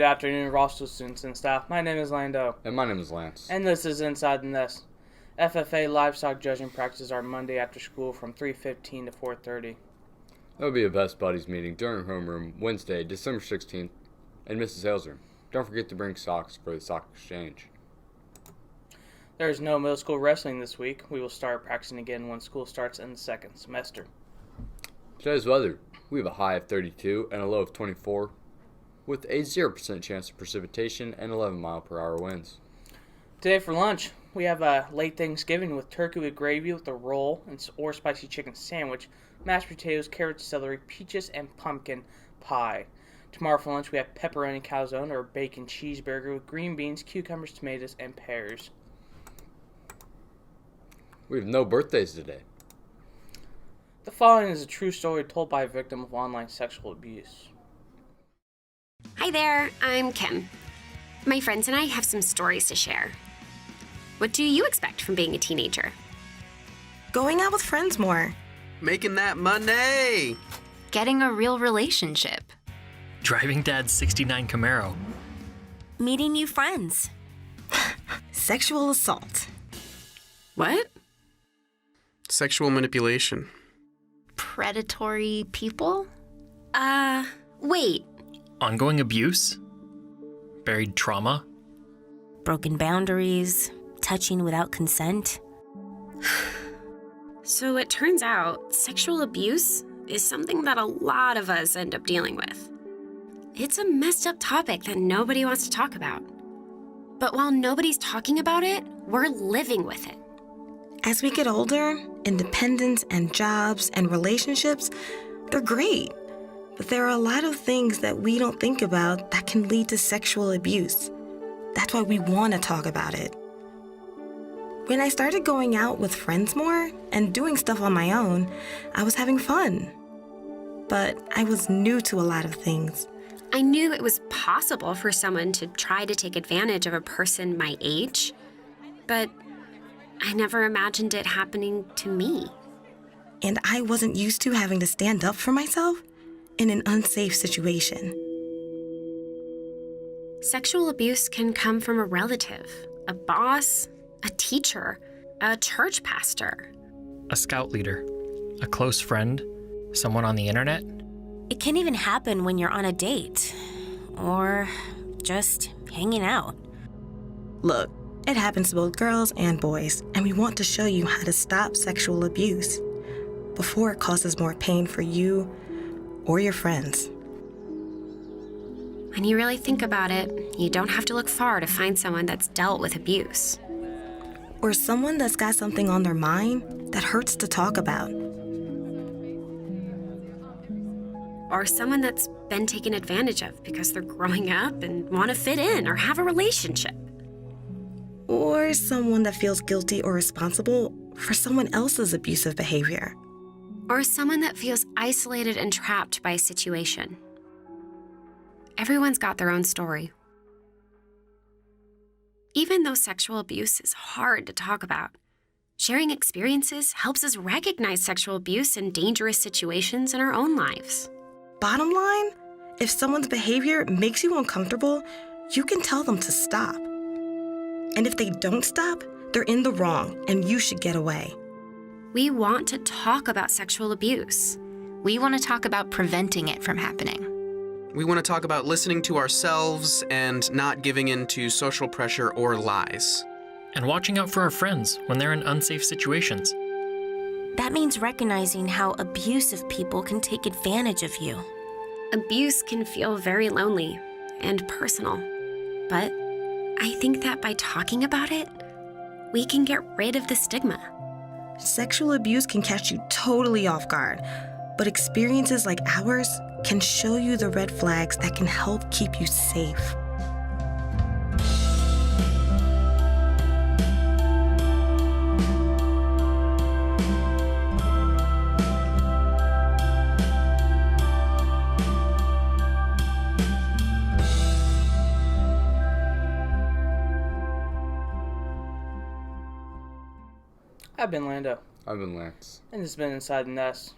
Good afternoon, Rossville students and staff. My name is Lando. And my name is Lance. And this is Inside the Nest. FFA livestock judging practices are Monday after school from 3:15 to 4:30. There will be a Best Buddies meeting during homeroom Wednesday, December 16th, in Mrs. Hale's room. Don't forget to bring socks for the sock exchange. There is no middle school wrestling this week. We will start practicing again when school starts in the second semester. Today's weather. We have a high of 32 and a low of 24, with a 0% chance of precipitation and 11-mile-per-hour winds. Today for lunch, we have a late Thanksgiving with turkey with gravy with a roll or spicy chicken sandwich, mashed potatoes, carrots, celery, peaches, and pumpkin pie. Tomorrow for lunch, we have pepperoni calzone or bacon cheeseburger with green beans, cucumbers, tomatoes, and pears. We have no birthdays today. The following is a true story told by a victim of online sexual abuse. Hi there, I'm Kim. My friends and I have some stories to share. What do you expect from being a teenager? Going out with friends more. Making that money! Getting a real relationship. Driving Dad's 69 Camaro. Meeting new friends. Sexual assault. What? Sexual manipulation. Predatory people? Wait. Ongoing abuse. Buried trauma. Broken boundaries. Touching without consent. So it turns out sexual abuse is something that a lot of us end up dealing with. It's a messed up topic that nobody wants to talk about. But while nobody's talking about it, we're living with it. As we get older, independence and jobs and relationships, they're great. But there are a lot of things that we don't think about that can lead to sexual abuse. That's why we want to talk about it. When I started going out with friends more and doing stuff on my own, I was having fun. But I was new to a lot of things. I knew it was possible for someone to try to take advantage of a person my age, but I never imagined it happening to me. And I wasn't used to having to stand up for myself in an unsafe situation. Sexual abuse can come from a relative, a boss, a teacher, a church pastor. A scout leader. A close friend. Someone on the internet. It can even happen when you're on a date or just hanging out. Look, it happens to both girls and boys, and we want to show you how to stop sexual abuse before it causes more pain for you or your friends. When you really think about it, you don't have to look far to find someone that's dealt with abuse. Or someone that's got something on their mind that hurts to talk about. Or someone that's been taken advantage of because they're growing up and want to fit in or have a relationship. Or someone that feels guilty or responsible for someone else's abusive behavior. Or someone that feels isolated and trapped by a situation. Everyone's got their own story. Even though sexual abuse is hard to talk about, sharing experiences helps us recognize sexual abuse in dangerous situations in our own lives. Bottom line, if someone's behavior makes you uncomfortable, you can tell them to stop. And if they don't stop, they're in the wrong and you should get away. We want to talk about sexual abuse. We want to talk about preventing it from happening. We want to talk about listening to ourselves and not giving in to social pressure or lies. And watching out for our friends when they're in unsafe situations. That means recognizing how abusive people can take advantage of you. Abuse can feel very lonely and personal, but I think that by talking about it, we can get rid of the stigma. Sexual abuse can catch you totally off guard, but experiences like ours can show you the red flags that can help keep you safe. I've been Lando, I've been Lance. and this has been Inside the Nest.